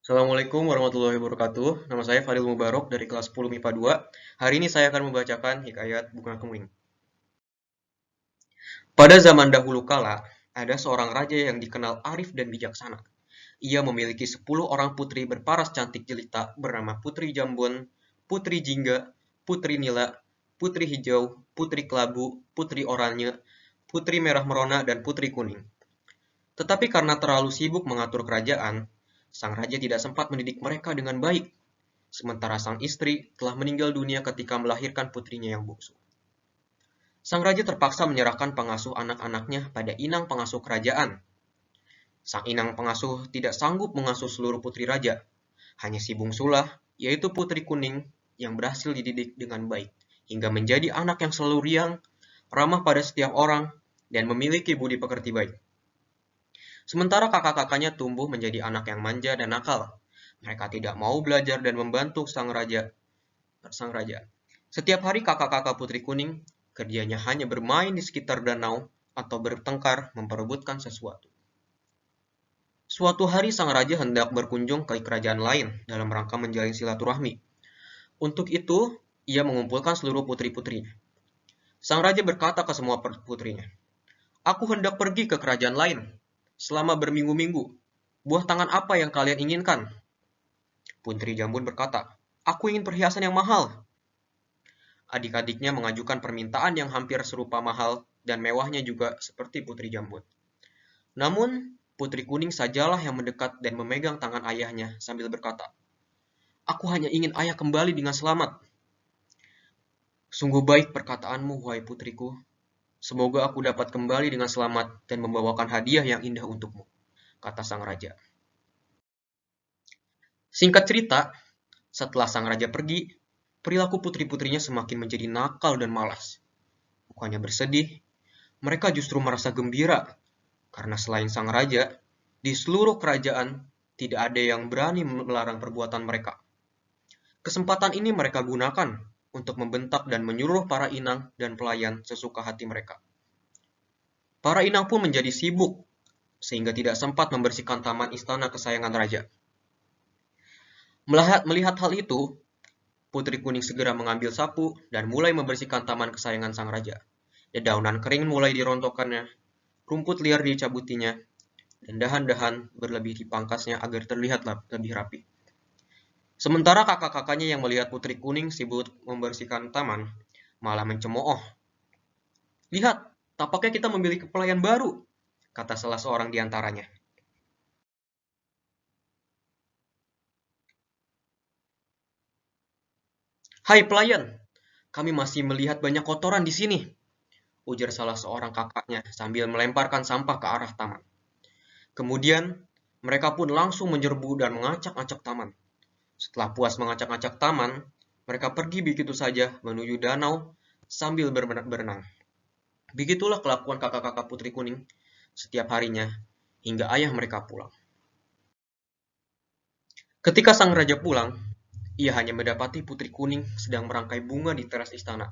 Assalamualaikum warahmatullahi wabarakatuh. Nama saya Fadil Mubarok dari kelas 10 MIPA 2. Hari ini saya akan membacakan hikayat Bunga Kemuning. Pada zaman dahulu kala, ada seorang raja yang dikenal arif dan bijaksana. Ia memiliki 10 orang putri berparas cantik jelita bernama Putri Jambon, Putri Jingga, Putri Nila, Putri Hijau, Putri Kelabu, Putri Oranye, Putri Merah Merona, dan Putri Kuning. Tetapi karena terlalu sibuk mengatur kerajaan, sang raja tidak sempat mendidik mereka dengan baik. Sementara sang istri telah meninggal dunia ketika melahirkan putrinya yang bungsu. Sang raja terpaksa menyerahkan pengasuh anak-anaknya pada inang pengasuh kerajaan. Sang inang pengasuh tidak sanggup mengasuh seluruh putri raja. Hanya si bungsulah, yaitu Putri Kuning, yang berhasil dididik dengan baik, hingga menjadi anak yang selalu riang, ramah pada setiap orang, dan memiliki budi pekerti baik. Sementara kakak-kakaknya tumbuh menjadi anak yang manja dan nakal. Mereka tidak mau belajar dan membantu sang raja. Setiap hari kakak-kakak Putri Kuning kerjanya hanya bermain di sekitar danau atau bertengkar memperebutkan sesuatu. Suatu hari sang raja hendak berkunjung ke kerajaan lain dalam rangka menjalin silaturahmi. Untuk itu, ia mengumpulkan seluruh putri-putrinya. Sang raja berkata ke semua putrinya, "Aku hendak pergi ke kerajaan lain selama berminggu-minggu. Buah tangan apa yang kalian inginkan?" Putri Jambon berkata, "Aku ingin perhiasan yang mahal." Adik-adiknya mengajukan permintaan yang hampir serupa mahal dan mewahnya juga seperti Putri Jambon. Namun, Putri Kuning sajalah yang mendekat dan memegang tangan ayahnya sambil berkata, "Aku hanya ingin ayah kembali dengan selamat." "Sungguh baik perkataanmu, wahai putriku. Semoga aku dapat kembali dengan selamat dan membawakan hadiah yang indah untukmu," kata sang raja. Singkat cerita, setelah sang raja pergi, perilaku putri-putrinya semakin menjadi nakal dan malas. Bukannya bersedih, mereka justru merasa gembira, karena selain sang raja, di seluruh kerajaan tidak ada yang berani melarang perbuatan mereka. Kesempatan ini mereka gunakan untuk membentak dan menyuruh para inang dan pelayan sesuka hati mereka. Para inang pun menjadi sibuk, sehingga tidak sempat membersihkan taman istana kesayangan raja. Melihat hal itu, Putri Kuning segera mengambil sapu dan mulai membersihkan taman kesayangan sang raja. Dedaunan kering mulai dirontokkannya, rumput liar dicabutinya, dan dahan-dahan berlebih dipangkasnya agar terlihat lebih rapi. Sementara kakak-kakaknya yang melihat Putri Kuning sibuk membersihkan taman, malah mencemooh. "Lihat, tampaknya kita memiliki pelayan baru," kata salah seorang di antaranya. "Hai pelayan, kami masih melihat banyak kotoran di sini," ujar salah seorang kakaknya sambil melemparkan sampah ke arah taman. Kemudian, mereka pun langsung menyerbu dan mengacak-acak taman. Setelah puas mengacak-acak taman, mereka pergi begitu saja menuju danau sambil berenang. Begitulah kelakuan kakak-kakak Putri Kuning setiap harinya hingga ayah mereka pulang. Ketika sang raja pulang, ia hanya mendapati Putri Kuning sedang merangkai bunga di teras istana,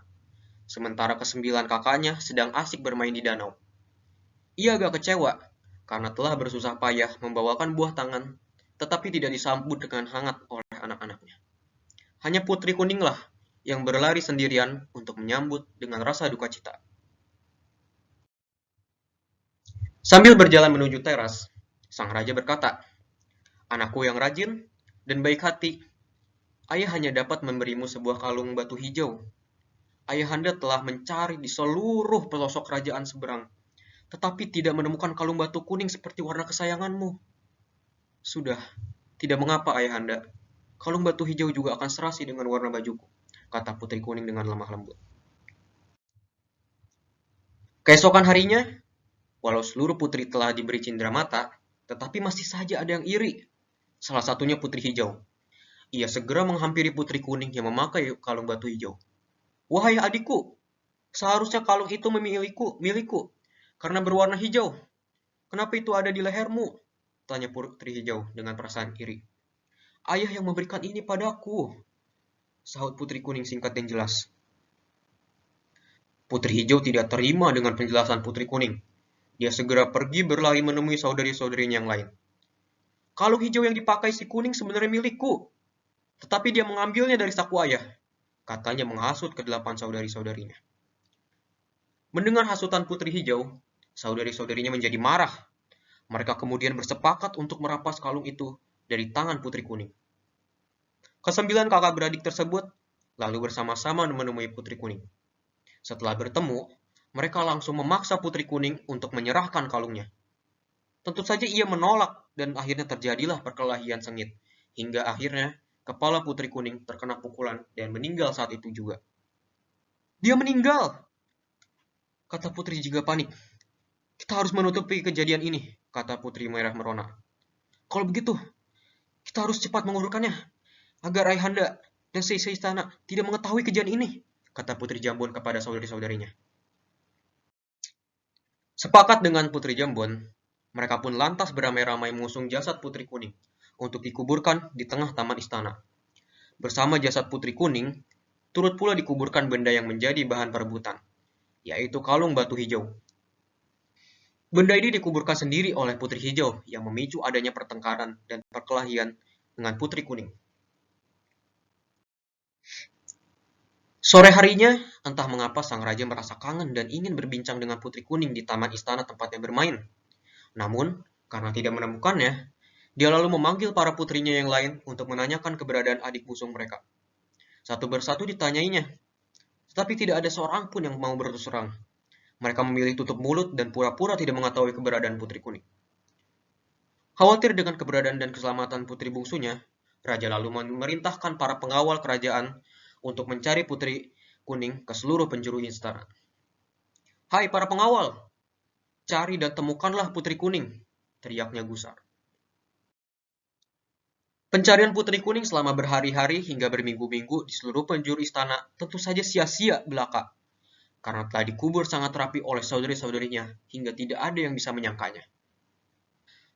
sementara kesembilan kakaknya sedang asik bermain di danau. Ia agak kecewa karena telah bersusah payah membawakan buah tangan, tetapi tidak disambut dengan hangat oleh anak-anaknya. Hanya Putri Kuninglah yang berlari sendirian untuk menyambut dengan rasa duka cita. Sambil berjalan menuju teras, sang raja berkata, "Anakku yang rajin dan baik hati, ayah hanya dapat memberimu sebuah kalung batu hijau. Ayahanda telah mencari di seluruh pelosok kerajaan seberang, tetapi tidak menemukan kalung batu kuning seperti warna kesayanganmu. Sudah, tidak mengapa ayahanda. Kalung batu hijau juga akan serasi dengan warna bajuku," kata Putri Kuning dengan lemah lembut. Keesokan harinya, walau seluruh putri telah diberi cindera mata, tetapi masih saja ada yang iri. Salah satunya Putri Hijau. Ia segera menghampiri Putri Kuning yang memakai kalung batu hijau. "Wahai adikku, seharusnya kalung itu milikku, karena berwarna hijau. Kenapa itu ada di lehermu?" tanya Putri Hijau dengan perasaan iri. "Ayah yang memberikan ini padaku," sahut Putri Kuning singkat dan jelas. Putri Hijau tidak terima dengan penjelasan Putri Kuning. Dia segera pergi berlari menemui saudari-saudarinya yang lain. Kalung hijau yang dipakai si kuning sebenarnya milikku, tetapi dia mengambilnya dari saku ayah, katanya menghasut ke-8 saudari-saudarinya. Mendengar hasutan putri hijau, saudari-saudarinya menjadi marah. Mereka kemudian bersepakat untuk merampas kalung itu dari tangan putri kuning. Kesembilan kakak beradik tersebut lalu bersama-sama menemui putri kuning. Setelah bertemu, mereka langsung memaksa putri kuning untuk menyerahkan kalungnya. Tentu saja ia menolak dan akhirnya terjadilah perkelahian sengit. Hingga akhirnya kepala putri kuning terkena pukulan dan meninggal saat itu juga. Dia meninggal, kata putri juga panik. Kita harus menutupi kejadian ini, kata putri merah merona. Kalau begitu, kita harus cepat mengurungkannya, agar ayahanda dan seisi istana tidak mengetahui kejadian ini, kata putri Jambon kepada saudari-saudarinya. Sepakat dengan putri Jambon, mereka pun lantas beramai-ramai mengusung jasad putri kuning untuk dikuburkan di tengah taman istana. Bersama jasad putri kuning, turut pula dikuburkan benda yang menjadi bahan perebutan, yaitu kalung batu hijau. Benda ini dikuburkan sendiri oleh putri hijau yang memicu adanya pertengkaran dan perkelahian dengan putri kuning. Sore harinya, entah mengapa sang raja merasa kangen dan ingin berbincang dengan putri kuning di taman istana tempatnya bermain. Namun, karena tidak menemukannya, dia lalu memanggil para putrinya yang lain untuk menanyakan keberadaan adik busung mereka. Satu persatu ditanyainya, tetapi tidak ada seorang pun yang mau berterus terang. Mereka memilih tutup mulut dan pura-pura tidak mengetahui keberadaan putri kuning. Khawatir dengan keberadaan dan keselamatan putri bungsunya, raja lalu memerintahkan para pengawal kerajaan untuk mencari putri kuning ke seluruh penjuru istana. Hai para pengawal, cari dan temukanlah putri kuning, teriaknya gusar. Pencarian putri kuning selama berhari-hari hingga berminggu-minggu di seluruh penjuru istana tentu saja sia-sia belaka, karena telah dikubur sangat rapi oleh saudari-saudarinya hingga tidak ada yang bisa menyangkanya.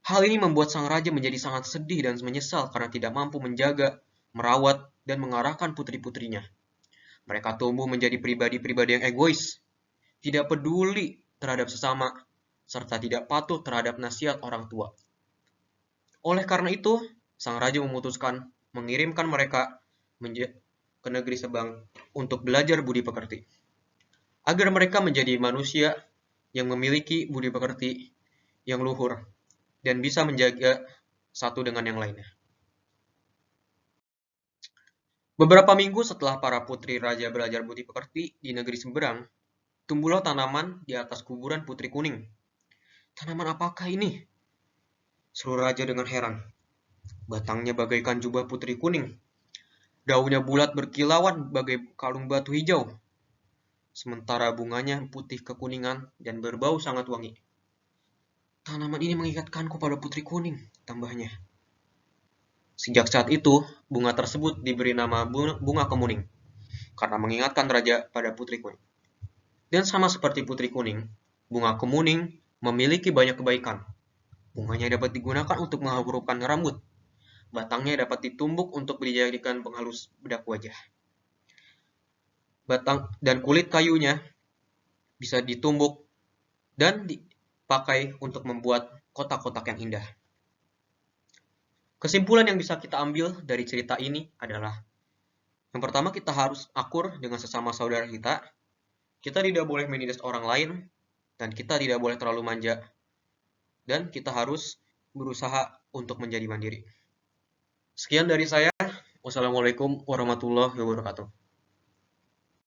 Hal ini membuat sang raja menjadi sangat sedih dan menyesal karena tidak mampu menjaga, merawat, dan mengarahkan putri-putrinya. Mereka tumbuh menjadi pribadi-pribadi yang egois, tidak peduli terhadap sesama, serta tidak patuh terhadap nasihat orang tua. Oleh karena itu, sang raja memutuskan mengirimkan mereka ke negeri Sebang untuk belajar budi pekerti, agar mereka menjadi manusia yang memiliki budi pekerti yang luhur dan bisa menjaga satu dengan yang lainnya. Beberapa minggu setelah para putri raja belajar budi pekerti di negeri Seberang, tumbuhlah tanaman di atas kuburan putri kuning. Tanaman apakah ini? Seru raja dengan heran. Batangnya bagaikan jubah putri kuning. Daunnya bulat berkilauan bagai kalung batu hijau. Sementara bunganya putih kekuningan dan berbau sangat wangi. Tanaman ini mengingatkanku pada putri kuning, tambahnya. Sejak saat itu, bunga tersebut diberi nama bunga kemuning, karena mengingatkan raja pada putri kuning. Dan sama seperti putri kuning, bunga kemuning memiliki banyak kebaikan. Bunganya dapat digunakan untuk menghaburkan rambut. Batangnya dapat ditumbuk untuk dijadikan penghalus bedak wajah. Batang dan kulit kayunya bisa ditumbuk dan dipakai untuk membuat kotak-kotak yang indah. Kesimpulan yang bisa kita ambil dari cerita ini adalah, yang pertama, kita harus akur dengan sesama saudara kita. Kita tidak boleh menindas orang lain, dan kita tidak boleh terlalu manja. Dan kita harus berusaha untuk menjadi mandiri. Sekian dari saya. Wassalamualaikum warahmatullahi wabarakatuh.